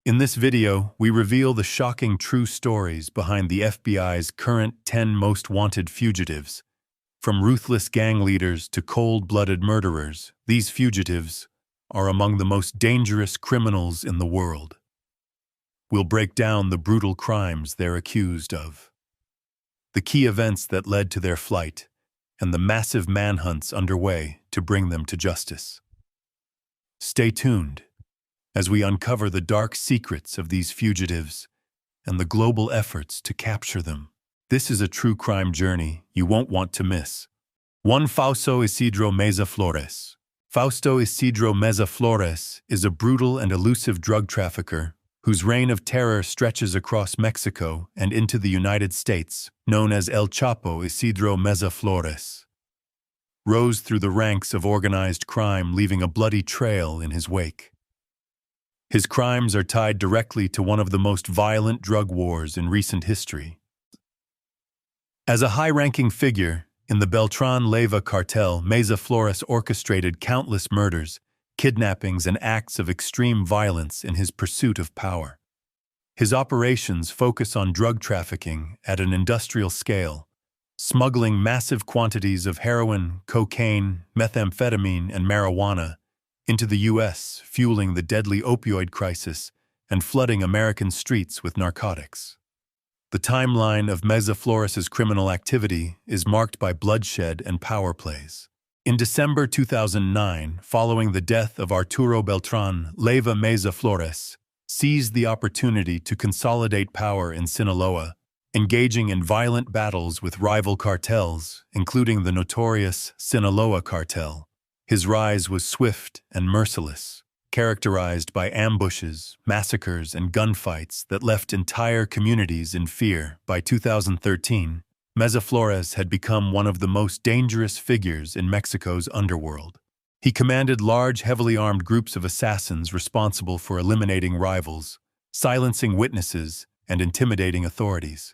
In this video, we reveal the shocking true stories behind the FBI's current 10 Most Wanted Fugitives. From ruthless gang leaders to cold-blooded murderers, these fugitives are among the most dangerous criminals in the world. We'll break down the brutal crimes they're accused of, the key events that led to their flight, and the massive manhunts underway to bring them to justice. Stay tuned as we uncover the dark secrets of these fugitives and the global efforts to capture them. This is a true crime journey you won't want to miss. 1. Fauso Isidro Meza-Flores. Fausto Isidro Meza-Flores is a brutal and elusive drug trafficker whose reign of terror stretches across Mexico and into the United States, known as El Chapo. Isidro Meza-Flores rose through the ranks of organized crime, leaving a bloody trail in his wake. His crimes are tied directly to one of the most violent drug wars in recent history. As a high-ranking figure in the Beltran-Leyva cartel, Meza-Flores orchestrated countless murders, kidnappings, and acts of extreme violence in his pursuit of power. His operations focus on drug trafficking at an industrial scale, smuggling massive quantities of heroin, cocaine, methamphetamine, and marijuana into the U.S., fueling the deadly opioid crisis and flooding American streets with narcotics. The timeline of Meza-Flores' criminal activity is marked by bloodshed and power plays. In December 2009, following the death of Arturo Beltran, Leyva, Meza-Flores seized the opportunity to consolidate power in Sinaloa, engaging in violent battles with rival cartels, including the notorious Sinaloa cartel. His rise was swift and merciless, characterized by ambushes, massacres, and gunfights that left entire communities in fear. By 2013, Meza-Flores had become one of the most dangerous figures in Mexico's underworld. He commanded large, heavily armed groups of assassins responsible for eliminating rivals, silencing witnesses, and intimidating authorities.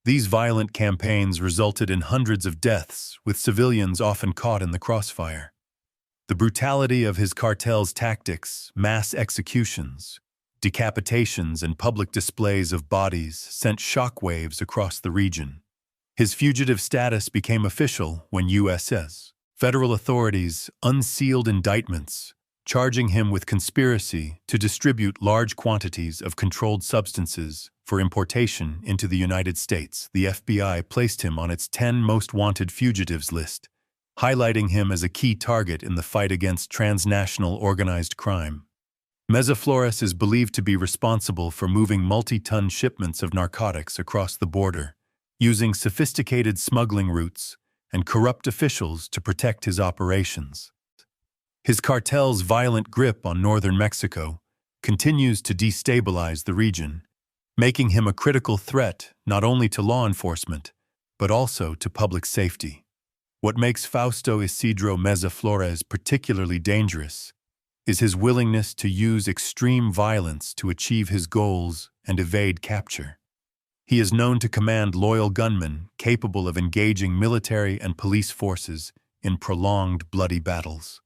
These violent campaigns resulted in hundreds of deaths, with civilians often caught in the crossfire. The brutality of his cartel's tactics, mass executions, decapitations, and public displays of bodies sent shockwaves across the region. His fugitive status became official when U.S. federal authorities unsealed indictments, charging him with conspiracy to distribute large quantities of controlled substances for importation into the United States. The FBI placed him on its 10 Most Wanted Fugitives list, highlighting him as a key target in the fight against transnational organized crime. Meza-Flores is believed to be responsible for moving multi-ton shipments of narcotics across the border, using sophisticated smuggling routes and corrupt officials to protect his operations. His cartel's violent grip on northern Mexico continues to destabilize the region, making him a critical threat not only to law enforcement, but also to public safety. What makes Fausto Isidro Meza-Flores particularly dangerous is his willingness to use extreme violence to achieve his goals and evade capture. He is known to command loyal gunmen capable of engaging military and police forces in prolonged bloody battles.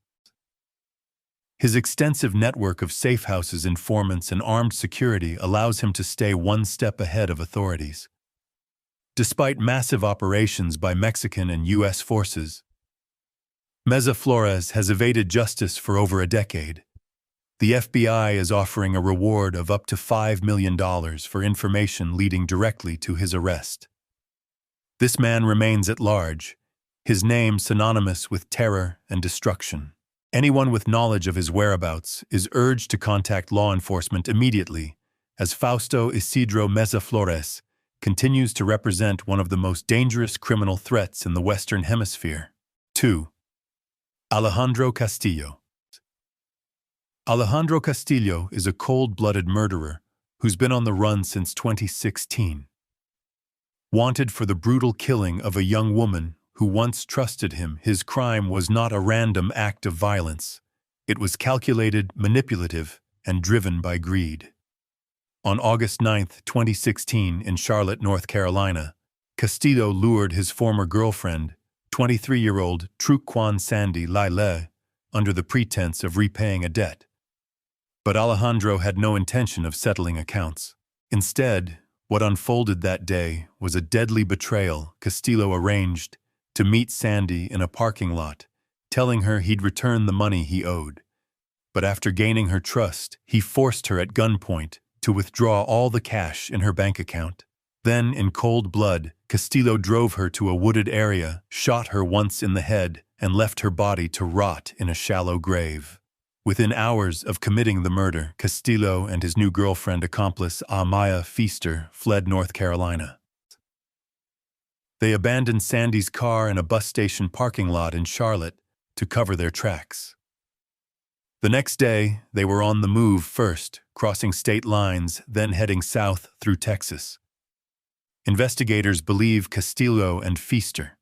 His extensive network of safe houses, informants, and armed security allows him to stay one step ahead of authorities. Despite massive operations by Mexican and U.S. forces, Meza-Flores has evaded justice for over a decade. The FBI is offering a reward of up to $5 million for information leading directly to his arrest. This man remains at large, his name synonymous with terror and destruction. Anyone with knowledge of his whereabouts is urged to contact law enforcement immediately, as Fausto Isidro Meza-Flores continues to represent one of the most dangerous criminal threats in the Western Hemisphere. 2. Alejandro Castillo. Alejandro Castillo is a cold-blooded murderer who's been on the run since 2016. Wanted for the brutal killing of a young woman who once trusted him, his crime was not a random act of violence. It was calculated, manipulative, and driven by greed. On August 9, 2016, in Charlotte, North Carolina, Castillo lured his former girlfriend, 23-year-old Truquan Sandy Lyle, under the pretense of repaying a debt. But Alejandro had no intention of settling accounts. Instead, what unfolded that day was a deadly betrayal Castillo arranged to meet Sandy in a parking lot, telling her he'd return the money he owed. But after gaining her trust, he forced her at gunpoint to withdraw all the cash in her bank account. Then, in cold blood, Castillo drove her to a wooded area, shot her once in the head, and left her body to rot in a shallow grave. Within hours of committing the murder, Castillo and his new girlfriend accomplice, Amaya Feaster, fled North Carolina. They abandoned Sandy's car in a bus station parking lot in Charlotte to cover their tracks. The next day, they were on the move first, crossing state lines, then heading south through Texas. Investigators believe Castillo and Feaster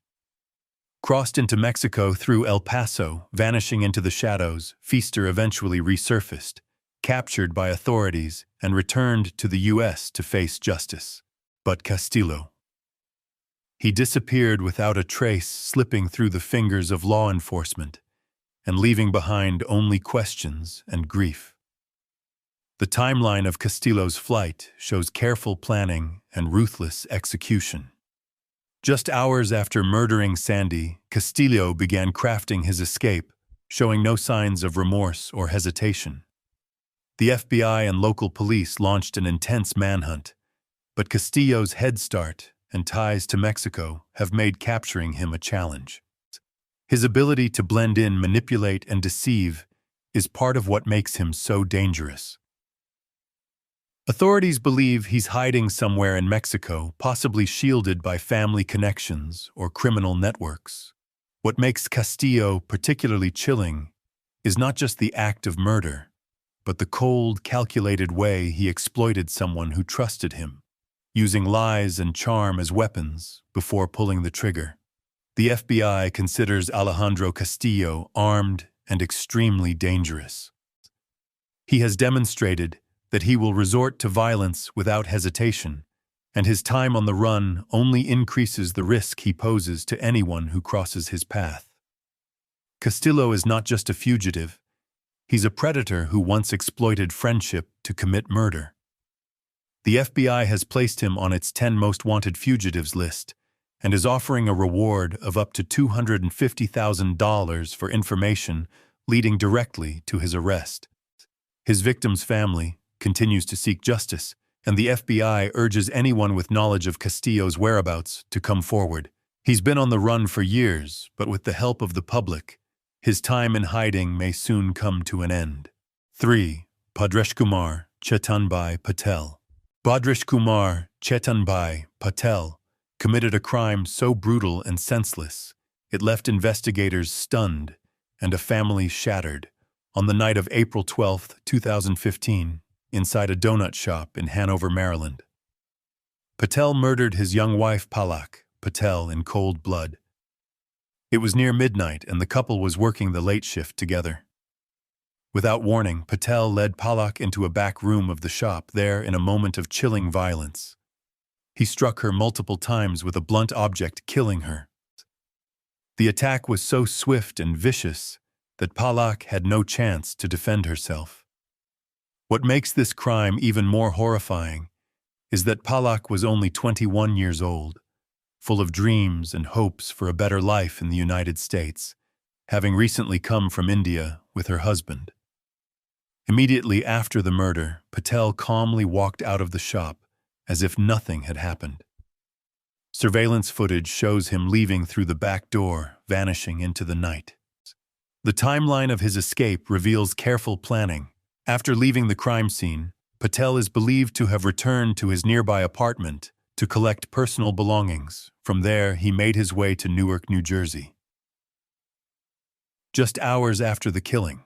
crossed into Mexico through El Paso, vanishing into the shadows. Feaster eventually resurfaced, captured by authorities, and returned to the U.S. to face justice. But Castillo, he disappeared without a trace, slipping through the fingers of law enforcement and leaving behind only questions and grief. The timeline of Castillo's flight shows careful planning and ruthless execution. Just hours after murdering Sandy, Castillo began crafting his escape, showing no signs of remorse or hesitation. The FBI and local police launched an intense manhunt, but Castillo's head start and ties to Mexico have made capturing him a challenge. His ability to blend in, manipulate, and deceive is part of what makes him so dangerous. Authorities believe he's hiding somewhere in Mexico, possibly shielded by family connections or criminal networks. What makes Castillo particularly chilling is not just the act of murder, but the cold, calculated way he exploited someone who trusted him, using lies and charm as weapons before pulling the trigger. The FBI considers Alejandro Castillo armed and extremely dangerous. He has demonstrated that he will resort to violence without hesitation, and his time on the run only increases the risk he poses to anyone who crosses his path. Castillo is not just a fugitive, he's a predator who once exploited friendship to commit murder. The FBI has placed him on its 10 Most Wanted Fugitives list and is offering a reward of up to $250,000 for information leading directly to his arrest. His victim's family continues to seek justice, and the FBI urges anyone with knowledge of Castillo's whereabouts to come forward. He's been on the run for years, but with the help of the public, his time in hiding may soon come to an end. 3. Bhadreshkumar, Chetanbhai, Patel. Bhadreshkumar, Chetanbhai, Patel committed a crime so brutal and senseless it left investigators stunned and a family shattered on the night of April 12, 2015, inside a donut shop in Hanover, Maryland. Patel murdered his young wife Palak Patel in cold blood. It was near midnight and the couple was working the late shift together. Without warning, Patel led Palak into a back room of the shop. There, in a moment of chilling violence, he struck her multiple times with a blunt object, killing her. The attack was so swift and vicious that Palak had no chance to defend herself. What makes this crime even more horrifying is that Palak was only 21 years old, full of dreams and hopes for a better life in the United States, having recently come from India with her husband. Immediately after the murder, Patel calmly walked out of the shop as if nothing had happened. Surveillance footage shows him leaving through the back door, vanishing into the night. The timeline of his escape reveals careful planning. After leaving the crime scene, Patel is believed to have returned to his nearby apartment to collect personal belongings. From there, he made his way to Newark, New Jersey. Just hours after the killing,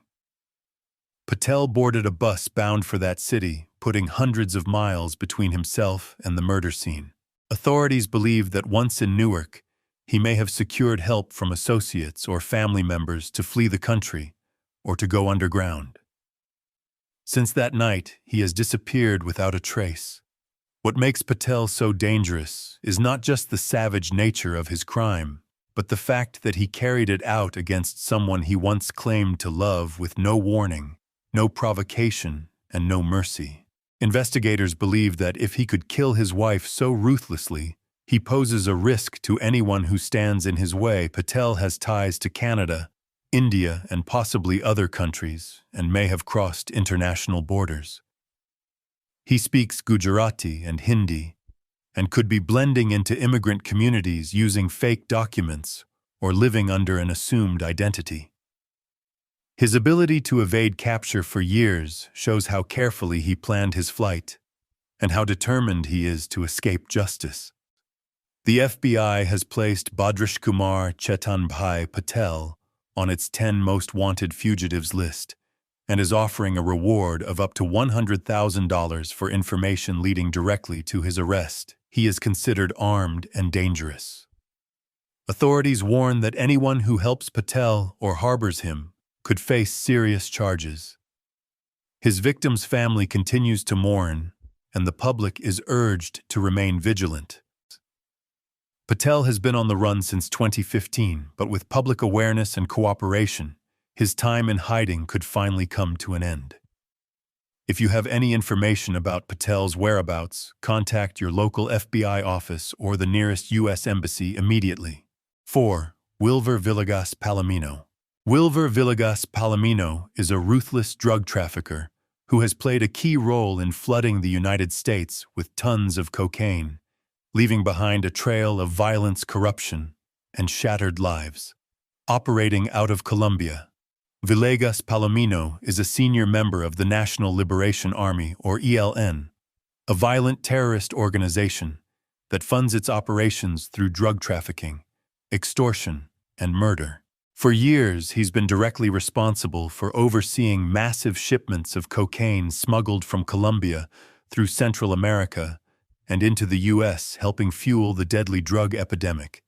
Patel boarded a bus bound for that city, putting hundreds of miles between himself and the murder scene. Authorities believe that once in Newark, he may have secured help from associates or family members to flee the country or to go underground. Since that night, he has disappeared without a trace. What makes Patel so dangerous is not just the savage nature of his crime, but the fact that he carried it out against someone he once claimed to love with no warning no provocation, and no mercy. Investigators believe that if he could kill his wife so ruthlessly, he poses a risk to anyone who stands in his way. Patel has ties to Canada, India, and possibly other countries, and may have crossed international borders. He speaks Gujarati and Hindi, and could be blending into immigrant communities using fake documents or living under an assumed identity. His ability to evade capture for years shows how carefully he planned his flight and how determined he is to escape justice. The FBI has placed Bhadreshkumar Chetanbhai Patel on its 10 Most Wanted Fugitives list and is offering a reward of up to $100,000 for information leading directly to his arrest. He is considered armed and dangerous. Authorities warn that anyone who helps Patel or harbors him could face serious charges. His victim's family continues to mourn, and the public is urged to remain vigilant. Patel has been on the run since 2015, but with public awareness and cooperation, his time in hiding could finally come to an end. If you have any information about Patel's whereabouts, contact your local FBI office or the nearest U.S. Embassy immediately. 4. Wilver Villegas-Palomino. Wilver Villegas-Palomino is a ruthless drug trafficker who has played a key role in flooding the United States with tons of cocaine, leaving behind a trail of violence, corruption, and shattered lives. Operating out of Colombia, Villegas-Palomino is a senior member of the National Liberation Army, or ELN, a violent terrorist organization that funds its operations through drug trafficking, extortion, and murder. For years, he's been directly responsible for overseeing massive shipments of cocaine smuggled from Colombia through Central America and into the U.S., helping fuel the deadly drug epidemic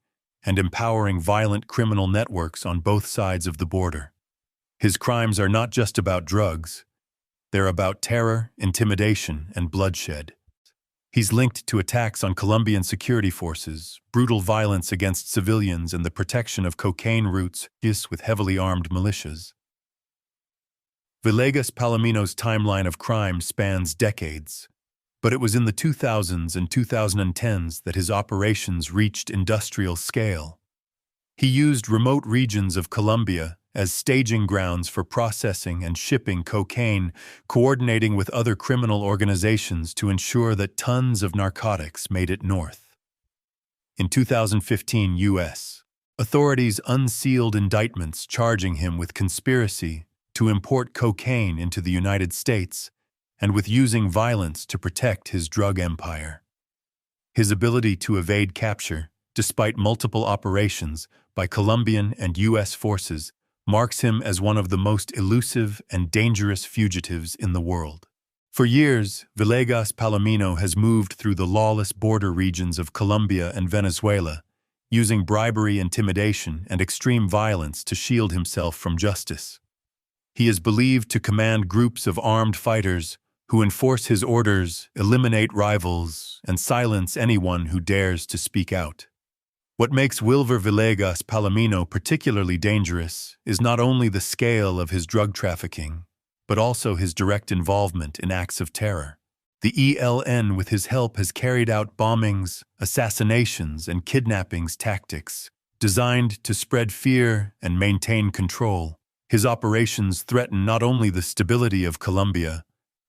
and empowering violent criminal networks on both sides of the border. His crimes are not just about drugs. They're about terror, intimidation, and bloodshed. He's linked to attacks on Colombian security forces, brutal violence against civilians, and the protection of cocaine routes with heavily armed militias. Villegas-Palomino's timeline of crime spans decades, but it was in the 2000s and 2010s that his operations reached industrial scale. He used remote regions of Colombia as staging grounds for processing and shipping cocaine, coordinating with other criminal organizations to ensure that tons of narcotics made it north. In 2015 U.S., authorities unsealed indictments charging him with conspiracy to import cocaine into the United States and with using violence to protect his drug empire. His ability to evade capture, despite multiple operations by Colombian and U.S. forces, marks him as one of the most elusive and dangerous fugitives in the world. For years, Villegas-Palomino has moved through the lawless border regions of Colombia and Venezuela, using bribery, intimidation, and extreme violence to shield himself from justice. He is believed to command groups of armed fighters who enforce his orders, eliminate rivals, and silence anyone who dares to speak out. What makes Wilver Villegas-Palomino particularly dangerous is not only the scale of his drug trafficking, but also his direct involvement in acts of terror. The ELN, with his help, has carried out bombings, assassinations, and kidnappings tactics designed to spread fear and maintain control. His operations threaten not only the stability of Colombia,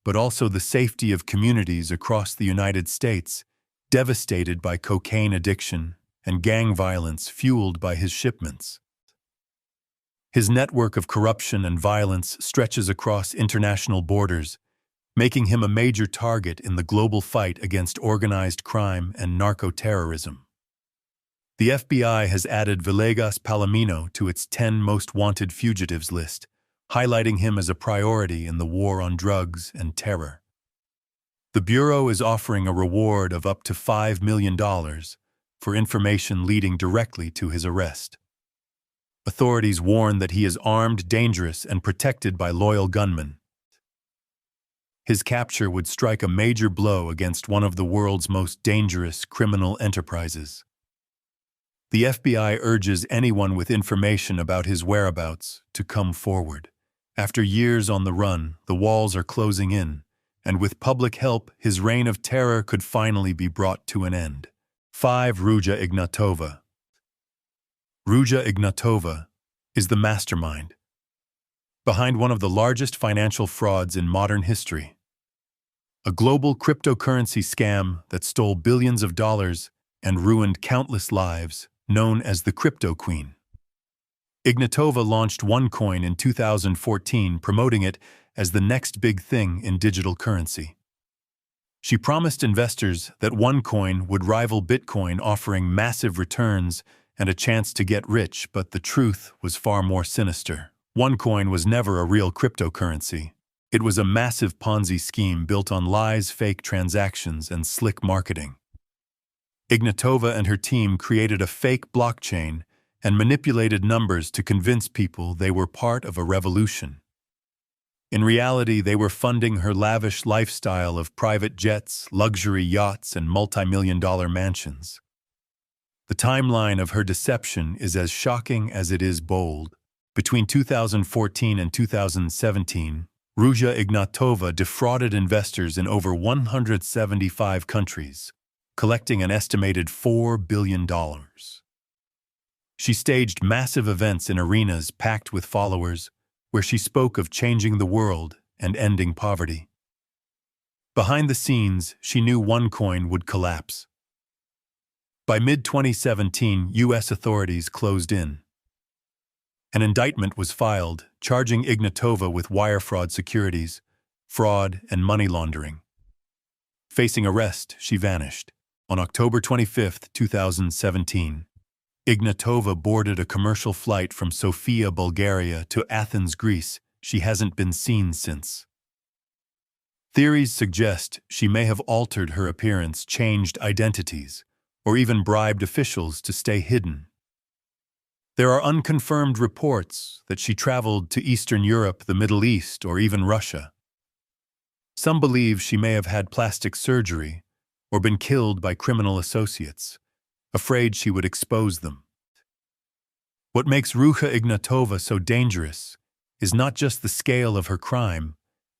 but also the safety of communities across the United States, devastated by cocaine addiction and gang violence fueled by his shipments. His network of corruption and violence stretches across international borders, making him a major target in the global fight against organized crime and narco-terrorism. The FBI has added Villegas-Palomino to its 10 Most Wanted Fugitives list, highlighting him as a priority in the war on drugs and terror. The Bureau is offering a reward of up to $5 million for information leading directly to his arrest. Authorities warn that he is armed, dangerous, and protected by loyal gunmen. His capture would strike a major blow against one of the world's most dangerous criminal enterprises. The FBI urges anyone with information about his whereabouts to come forward. After years on the run, the walls are closing in, and with public help, his reign of terror could finally be brought to an end. 5. Ruja Ignatova. Ruja Ignatova is the mastermind behind one of the largest financial frauds in modern history. A global cryptocurrency scam that stole billions of dollars and ruined countless lives, known as the Crypto Queen. Ignatova launched OneCoin in 2014, promoting it as the next big thing in digital currency. She promised investors that OneCoin would rival Bitcoin, offering massive returns and a chance to get rich, but the truth was far more sinister. OneCoin was never a real cryptocurrency. It was a massive Ponzi scheme built on lies, fake transactions, and slick marketing. Ignatova and her team created a fake blockchain and manipulated numbers to convince people they were part of a revolution. In reality, they were funding her lavish lifestyle of private jets, luxury yachts, and multi-million-dollar mansions. The timeline of her deception is as shocking as it is bold. Between 2014 and 2017, Ruja Ignatova defrauded investors in over 175 countries, collecting an estimated $4 billion. She staged massive events in arenas packed with followers, where she spoke of changing the world and ending poverty. Behind the scenes, she knew OneCoin would collapse. By mid-2017, U.S. authorities closed in. An indictment was filed, charging Ignatova with wire fraud, securities, fraud, and money laundering. Facing arrest, she vanished. On October 25, 2017, Ignatova boarded a commercial flight from Sofia, Bulgaria to Athens, Greece. She hasn't been seen since. Theories suggest she may have altered her appearance, changed identities, or even bribed officials to stay hidden. There are unconfirmed reports that she traveled to Eastern Europe, the Middle East, or even Russia. Some believe she may have had plastic surgery or been killed by criminal associates, afraid she would expose them. What makes Ruja Ignatova so dangerous is not just the scale of her crime,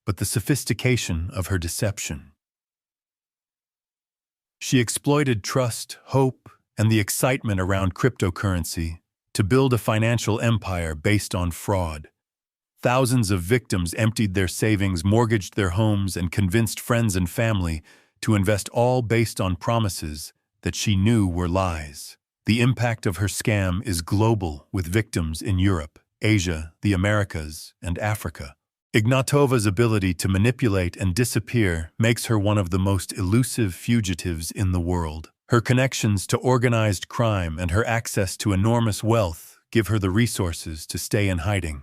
but the sophistication of her deception. She exploited trust, hope, and the excitement around cryptocurrency to build a financial empire based on fraud. Thousands of victims emptied their savings, mortgaged their homes, and convinced friends and family to invest, all based on promises that she knew were lies. The impact of her scam is global, with victims in Europe, Asia, the Americas, and Africa. Ignatova's ability to manipulate and disappear makes her one of the most elusive fugitives in the world. Her connections to organized crime and her access to enormous wealth give her the resources to stay in hiding.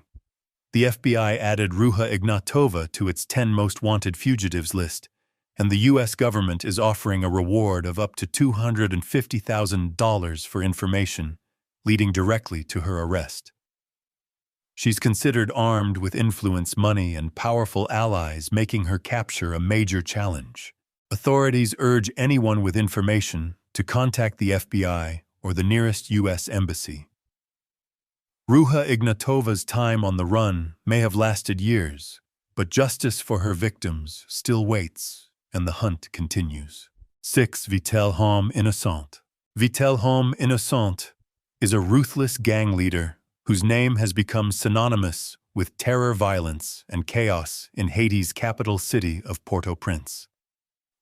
The FBI added Ruja Ignatova to its 10 Most Wanted Fugitives list, and the U.S. government is offering a reward of up to $250,000 for information leading directly to her arrest. She's considered armed with influence, money, and powerful allies, making her capture a major challenge. Authorities urge anyone with information to contact the FBI or the nearest U.S. embassy. Ruja Ignatova's time on the run may have lasted years, but justice for her victims still waits, and the hunt continues. 6. Vitel'Homme Innocent. Vitel'Homme Innocent is a ruthless gang leader whose name has become synonymous with terror, violence, and chaos in Haiti's capital city of Port-au-Prince.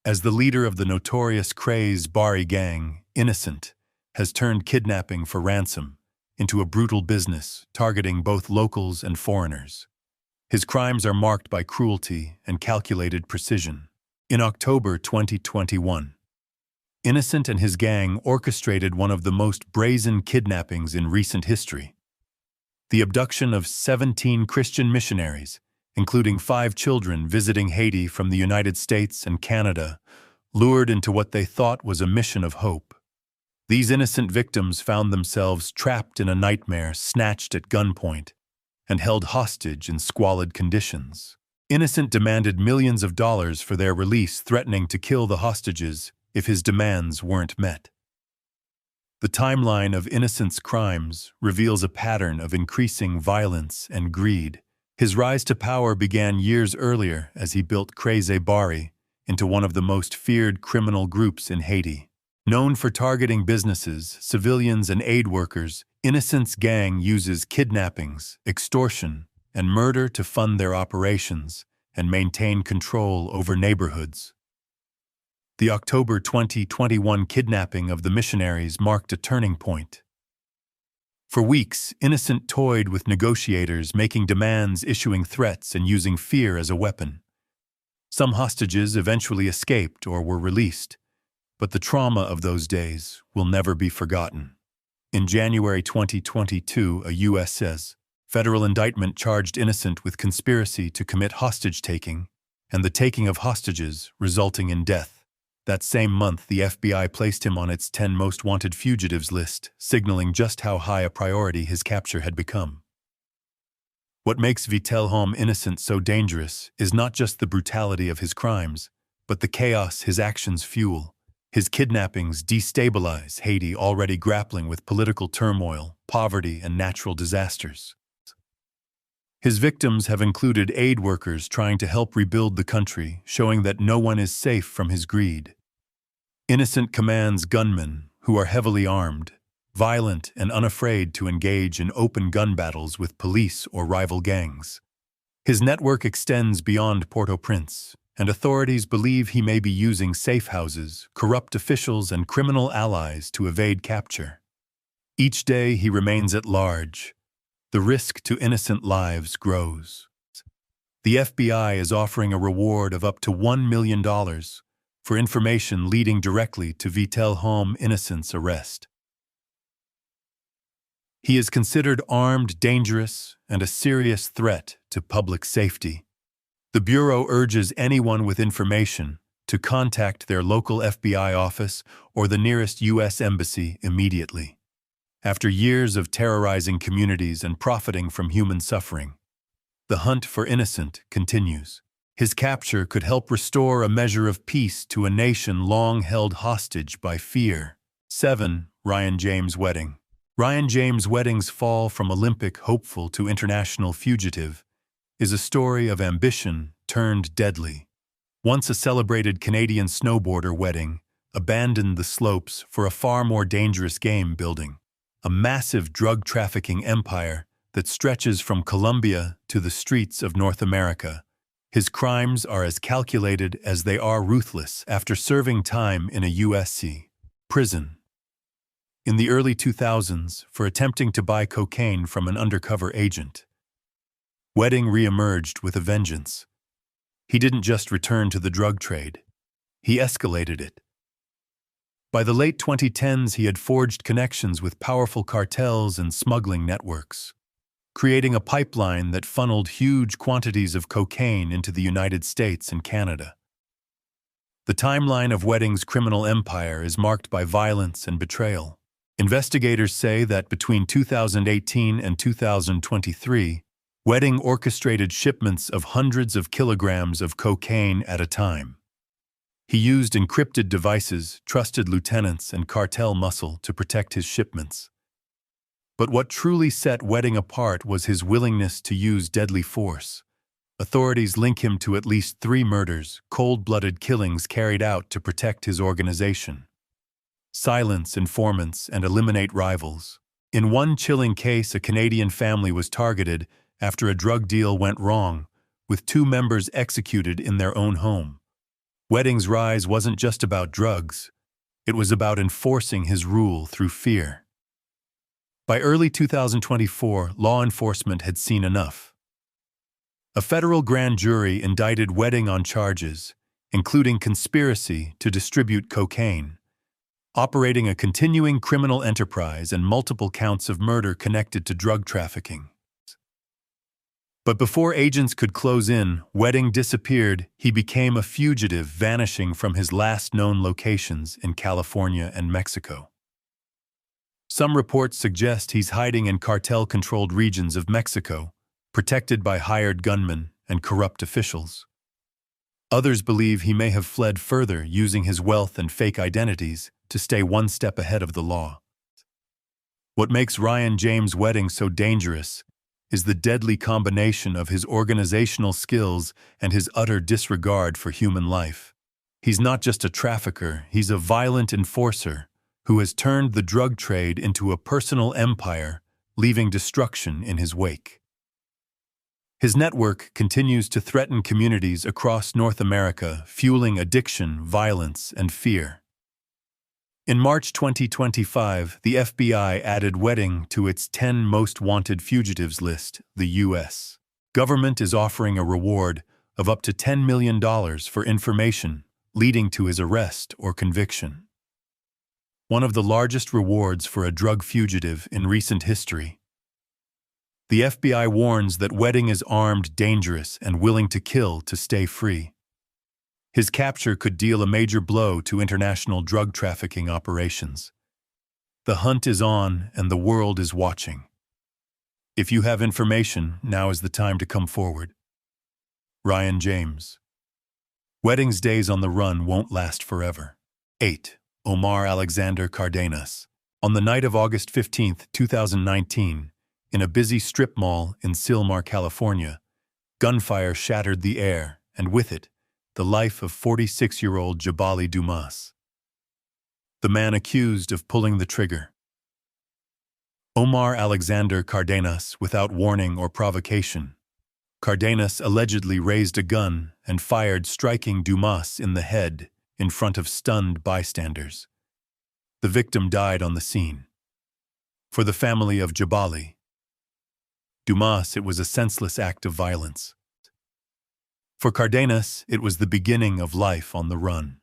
As the leader of the notorious Craze Bari gang, Innocent has turned kidnapping for ransom into a brutal business targeting both locals and foreigners. His crimes are marked by cruelty and calculated precision. In October 2021, Innocent and his gang orchestrated one of the most brazen kidnappings in recent history. The abduction of 17 Christian missionaries, including 5 children visiting Haiti from the United States and Canada, lured into what they thought was a mission of hope. These innocent victims found themselves trapped in a nightmare, snatched at gunpoint, and held hostage in squalid conditions. Innocent demanded millions of dollars for their release, threatening to kill the hostages if his demands weren't met. The timeline of Innocent's crimes reveals a pattern of increasing violence and greed, His rise to power began years earlier as he built Crazy Bari into one of the most feared criminal groups in Haiti. Known for targeting businesses, civilians, and aid workers, Innocent's gang uses kidnappings, extortion, and murder to fund their operations and maintain control over neighborhoods. The October 2021 kidnapping of the missionaries marked a turning point. For weeks, Innocent toyed with negotiators, making demands, issuing threats, and using fear as a weapon. Some hostages eventually escaped or were released, but the trauma of those days will never be forgotten. In January 2022, a U.S. federal indictment charged Innocent with conspiracy to commit hostage-taking and the taking of hostages, resulting in death. That same month, the FBI placed him on its 10 Most Wanted Fugitives list, signaling just how high a priority his capture had become. What makes Vitel'Homme Innocent so dangerous is not just the brutality of his crimes, but the chaos his actions fuel. His kidnappings destabilize Haiti, already grappling with political turmoil, poverty, and natural disasters. His victims have included aid workers trying to help rebuild the country, showing that no one is safe from his greed. Innocent commands gunmen who are heavily armed, violent, and unafraid to engage in open gun battles with police or rival gangs. His network extends beyond Port-au-Prince, and authorities believe he may be using safe houses, corrupt officials, and criminal allies to evade capture. Each day he remains at large. The risk to innocent lives grows. The FBI is offering a reward of up to $1 million for information leading directly to Vitel'Homme Innocent's arrest. He is considered armed, dangerous, and a serious threat to public safety. The Bureau urges anyone with information to contact their local FBI office or the nearest U.S. Embassy immediately. After years of terrorizing communities and profiting from human suffering, the hunt for Innocent continues. His capture could help restore a measure of peace to a nation long held hostage by fear. 7. Ryan James Wedding. Ryan James Wedding's fall from Olympic hopeful to international fugitive is a story of ambition turned deadly. Once a celebrated Canadian snowboarder, Wedding abandoned the slopes for a far more dangerous game, building a massive drug trafficking empire that stretches from Colombia to the streets of North America. His crimes are as calculated as they are ruthless. After serving time in a USC prison in the early 2000s for attempting to buy cocaine from an undercover agent, Wedding re-emerged with a vengeance. He didn't just return to the drug trade, he escalated it. By the late 2010s, he had forged connections with powerful cartels and smuggling networks, creating a pipeline that funneled huge quantities of cocaine into the United States and Canada. The timeline of Wedding's criminal empire is marked by violence and betrayal. Investigators say that between 2018 and 2023, Wedding orchestrated shipments of hundreds of kilograms of cocaine at a time. He used encrypted devices, trusted lieutenants, and cartel muscle to protect his shipments. But what truly set Wedding apart was his willingness to use deadly force. Authorities link him to at least 3 murders, cold-blooded killings carried out to protect his organization. Silence informants and eliminate rivals. In one chilling case, a Canadian family was targeted after a drug deal went wrong, with 2 members executed in their own home. Wedding's rise wasn't just about drugs, it was about enforcing his rule through fear. By early 2024, law enforcement had seen enough. A federal grand jury indicted Wedding on charges, including conspiracy to distribute cocaine, operating a continuing criminal enterprise, and multiple counts of murder connected to drug trafficking. But before agents could close in, Wedding disappeared. He became a fugitive, vanishing from his last known locations in California and Mexico. Some reports suggest he's hiding in cartel-controlled regions of Mexico, protected by hired gunmen and corrupt officials. Others believe he may have fled further, using his wealth and fake identities to stay one step ahead of the law. What makes Ryan James Wedding so dangerous is the deadly combination of his organizational skills and his utter disregard for human life. He's not just a trafficker, he's a violent enforcer who has turned the drug trade into a personal empire, leaving destruction in his wake. His network continues to threaten communities across North America, fueling addiction, violence, and fear. In March 2025, the FBI added Wedding to its 10 Most Wanted Fugitives list. The U.S. government is offering a reward of up to $10 million for information leading to his arrest or conviction. One of the largest rewards for a drug fugitive in recent history. The FBI warns that Wedding is armed, dangerous, and willing to kill to stay free. His capture could deal a major blow to international drug trafficking operations. The hunt is on, and the world is watching. If you have information, now is the time to come forward. Ryan James. Wedding's days on the run won't last forever. 8. Omar Alexander Cardenas. On the night of August 15, 2019, in a busy strip mall in Sylmar, California, gunfire shattered the air, and with it, the life of 46-year-old Jabali Dumas, the man accused of pulling the trigger. Omar Alexander Cardenas, without warning or provocation. Cardenas allegedly raised a gun and fired, striking Dumas in the head in front of stunned bystanders. The victim died on the scene. For the family of Jabali Dumas, it was a senseless act of violence. For Cardenas, it was the beginning of life on the run.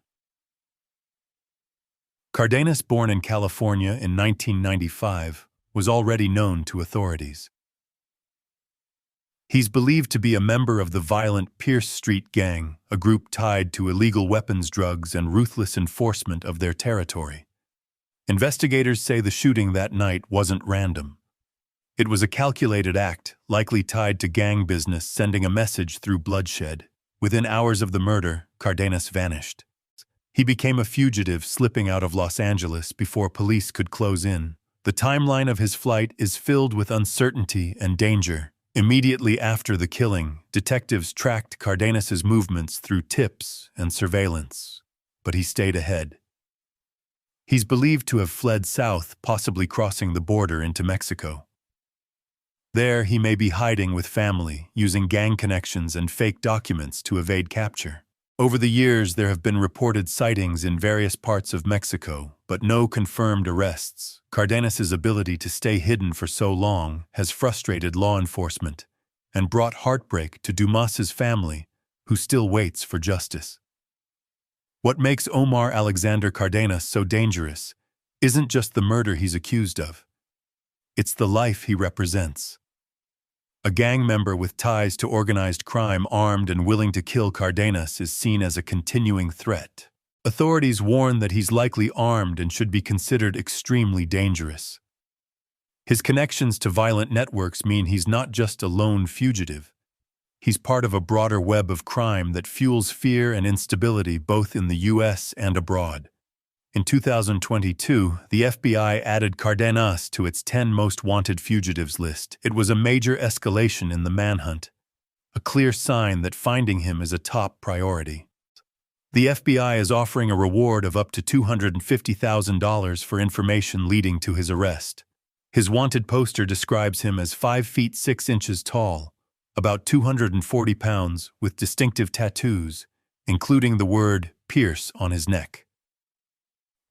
Cardenas, born in California in 1995, was already known to authorities. He's believed to be a member of the violent Pierce Street Gang, a group tied to illegal weapons, drugs, and ruthless enforcement of their territory. Investigators say the shooting that night wasn't random. It was a calculated act, likely tied to gang business, sending a message through bloodshed. Within hours of the murder, Cardenas vanished. He became a fugitive, slipping out of Los Angeles before police could close in. The timeline of his flight is filled with uncertainty and danger. Immediately after the killing, detectives tracked Cardenas's movements through tips and surveillance, but he stayed ahead. He's believed to have fled south, possibly crossing the border into Mexico. There, he may be hiding with family, using gang connections and fake documents to evade capture. Over the years, there have been reported sightings in various parts of Mexico, but no confirmed arrests. Cardenas's ability to stay hidden for so long has frustrated law enforcement and brought heartbreak to Dumas's family, who still waits for justice. What makes Omar Alexander Cardenas so dangerous isn't just the murder he's accused of. It's the life he represents. A gang member with ties to organized crime, armed and willing to kill Cardenas, is seen as a continuing threat. Authorities warn that he's likely armed and should be considered extremely dangerous. His connections to violent networks mean he's not just a lone fugitive. He's part of a broader web of crime that fuels fear and instability both in the U.S. and abroad. In 2022, the FBI added Cardenas to its 10 Most Wanted Fugitives list. It was a major escalation in the manhunt, a clear sign that finding him is a top priority. The FBI is offering a reward of up to $250,000 for information leading to his arrest. His wanted poster describes him as 5 feet 6 inches tall, about 240 pounds, with distinctive tattoos, including the word Pierce on his neck.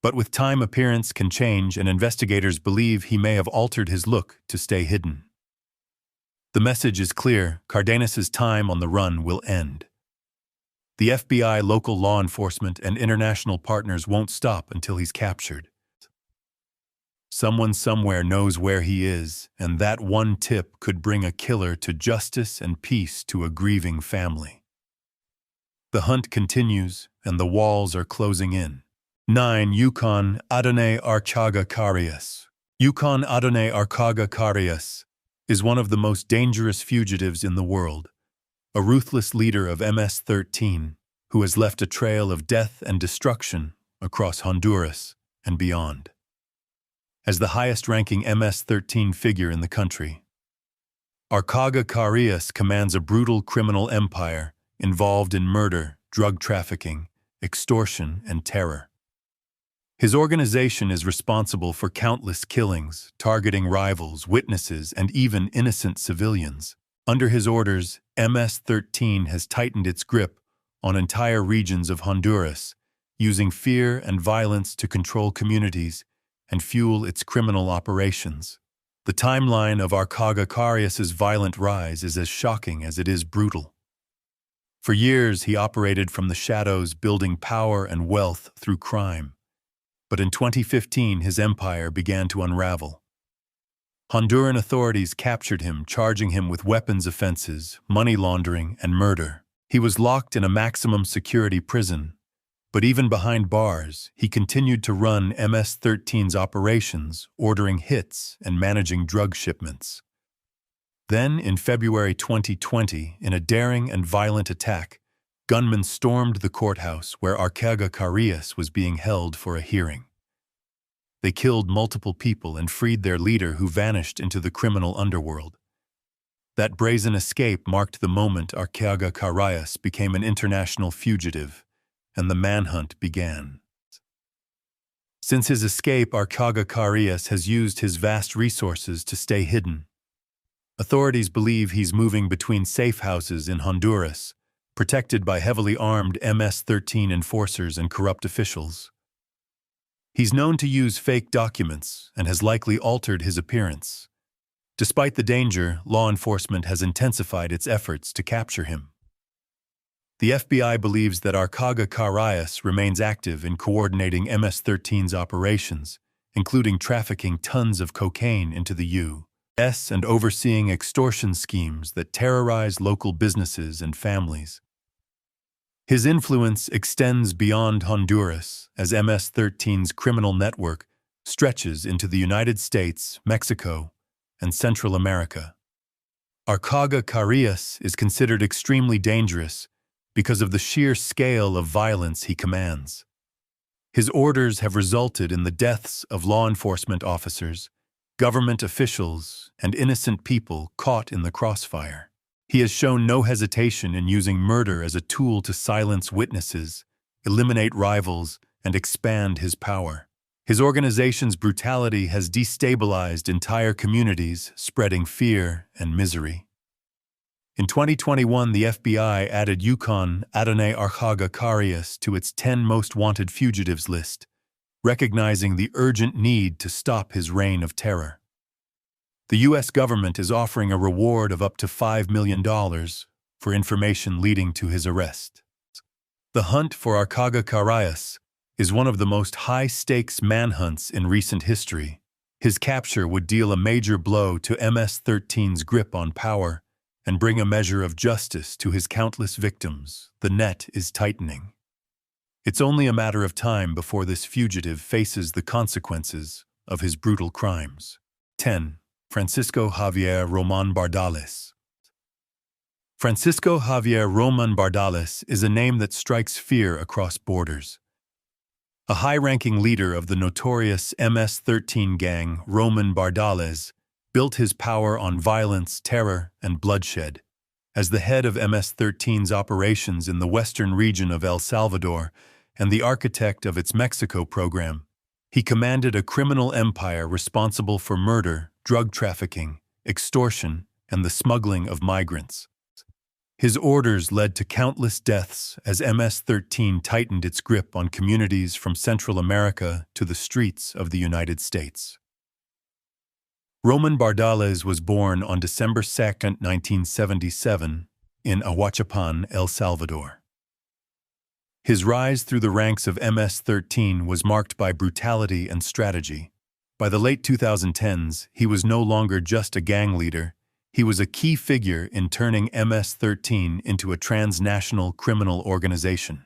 But with time, appearance can change, and investigators believe he may have altered his look to stay hidden. The message is clear: Cardenas's time on the run will end. The FBI, local law enforcement, and international partners won't stop until he's captured. Someone somewhere knows where he is, and that one tip could bring a killer to justice and peace to a grieving family. The hunt continues, and the walls are closing in. 9. Yukon Adonay Archaga Carias. Yukon Adonay Archaga Carias is one of the most dangerous fugitives in the world, a ruthless leader of MS-13 who has left a trail of death and destruction across Honduras and beyond. As the highest-ranking MS-13 figure in the country, Archaga Carias commands a brutal criminal empire involved in murder, drug trafficking, extortion, and terror. His organization is responsible for countless killings, targeting rivals, witnesses, and even innocent civilians. Under his orders, MS-13 has tightened its grip on entire regions of Honduras, using fear and violence to control communities and fuel its criminal operations. The timeline of Archaga Carias's violent rise is as shocking as it is brutal. For years, he operated from the shadows, building power and wealth through crime. But in 2015, his empire began to unravel. Honduran authorities captured him, charging him with weapons offenses, money laundering, and murder. He was locked in a maximum security prison, but even behind bars, he continued to run MS-13's operations, ordering hits and managing drug shipments. Then, in February 2020, in a daring and violent attack, gunmen stormed the courthouse where Archaga Carias was being held for a hearing. They killed multiple people and freed their leader, who vanished into the criminal underworld. That brazen escape marked the moment Archaga Carias became an international fugitive, and the manhunt began. Since his escape, Archaga Carias has used his vast resources to stay hidden. Authorities believe he's moving between safe houses in Honduras, protected by heavily armed MS-13 enforcers and corrupt officials. He's known to use fake documents and has likely altered his appearance. Despite the danger, law enforcement has intensified its efforts to capture him. The FBI believes that Archaga Carias remains active in coordinating MS-13's operations, including trafficking tons of cocaine into the U.S. and overseeing extortion schemes that terrorize local businesses and families. His influence extends beyond Honduras, as MS-13's criminal network stretches into the United States, Mexico, and Central America. Archaga Carias is considered extremely dangerous because of the sheer scale of violence he commands. His orders have resulted in the deaths of law enforcement officers, government officials, and innocent people caught in the crossfire. He has shown no hesitation in using murder as a tool to silence witnesses, eliminate rivals, and expand his power. His organization's brutality has destabilized entire communities, spreading fear and misery. In 2021, the FBI added Yukon Adonay Archaga Carias to its 10 Most Wanted Fugitives list, recognizing the urgent need to stop his reign of terror. The U.S. government is offering a reward of up to $5 million for information leading to his arrest. The hunt for Archaga Carias is one of the most high-stakes manhunts in recent history. His capture would deal a major blow to MS-13's grip on power and bring a measure of justice to his countless victims. The net is tightening. It's only a matter of time before this fugitive faces the consequences of his brutal crimes. 10. Francisco Javier Roman-Bardales. Francisco Javier Roman-Bardales is a name that strikes fear across borders. A high-ranking leader of the notorious MS-13 gang, Roman-Bardales, built his power on violence, terror, and bloodshed. As the head of MS-13's operations in the western region of El Salvador and the architect of its Mexico program, he commanded a criminal empire responsible for murder, drug trafficking, extortion, and the smuggling of migrants. His orders led to countless deaths as MS-13 tightened its grip on communities from Central America to the streets of the United States. Roman-Bardales was born on December 2, 1977, in Ahuachapan, El Salvador. His rise through the ranks of MS-13 was marked by brutality and strategy. By the late 2010s, he was no longer just a gang leader. He was a key figure in turning MS-13 into a transnational criminal organization.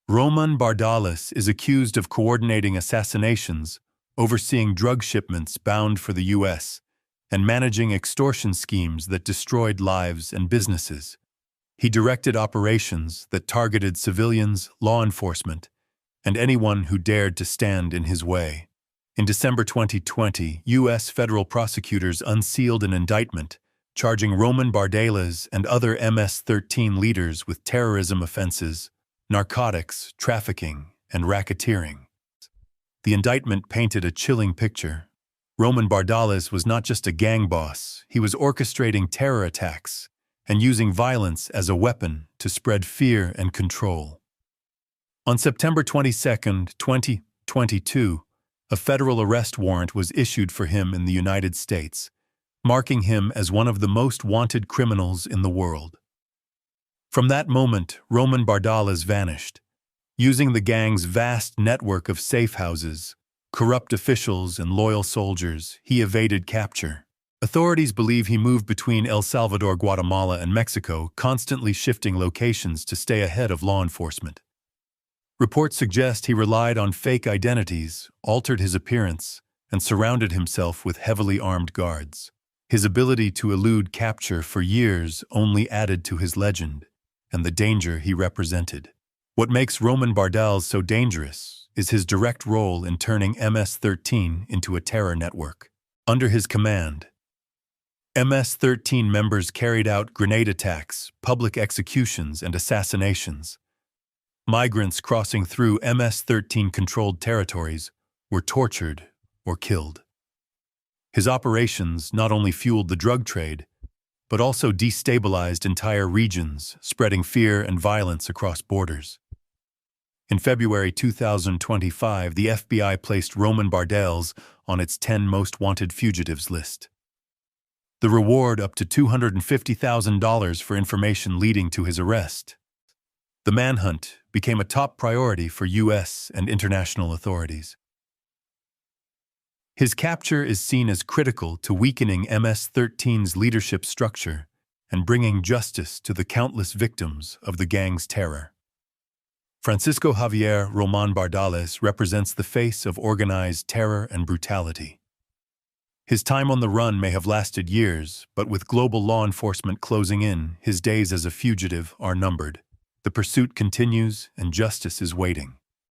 Roman-Bardales is accused of coordinating assassinations, overseeing drug shipments bound for the U.S., and managing extortion schemes that destroyed lives and businesses. He directed operations that targeted civilians, law enforcement, and anyone who dared to stand in his way. In December 2020, U.S. federal prosecutors unsealed an indictment charging Roman-Bardales and other MS-13 leaders with terrorism offenses, narcotics, trafficking, and racketeering. The indictment painted a chilling picture. Roman-Bardales was not just a gang boss, he was orchestrating terror attacks and using violence as a weapon to spread fear and control. On September 22, 2022, a federal arrest warrant was issued for him in the United States, marking him as one of the most wanted criminals in the world. From that moment, Roman-Bardales vanished. Using the gang's vast network of safe houses, corrupt officials, and loyal soldiers, he evaded capture. Authorities believe he moved between El Salvador, Guatemala, and Mexico, constantly shifting locations to stay ahead of law enforcement. Reports suggest he relied on fake identities, altered his appearance, and surrounded himself with heavily armed guards. His ability to elude capture for years only added to his legend and the danger he represented. What makes Roman-Bardales so dangerous is his direct role in turning MS-13 into a terror network. Under his command, MS-13 members carried out grenade attacks, public executions, and assassinations. Migrants crossing through MS-13-controlled territories were tortured or killed. His operations not only fueled the drug trade, but also destabilized entire regions, spreading fear and violence across borders. In February 2025, the FBI placed Roman-Bardales on its 10 Most Wanted Fugitives list. The reward up to $250,000 for information leading to his arrest. The manhunt became a top priority for U.S. and international authorities. His capture is seen as critical to weakening MS-13's leadership structure and bringing justice to the countless victims of the gang's terror. Francisco Javier Roman-Bardales represents the face of organized terror and brutality. His time on the run may have lasted years, but with global law enforcement closing in, his days as a fugitive are numbered. The pursuit continues and justice is waiting.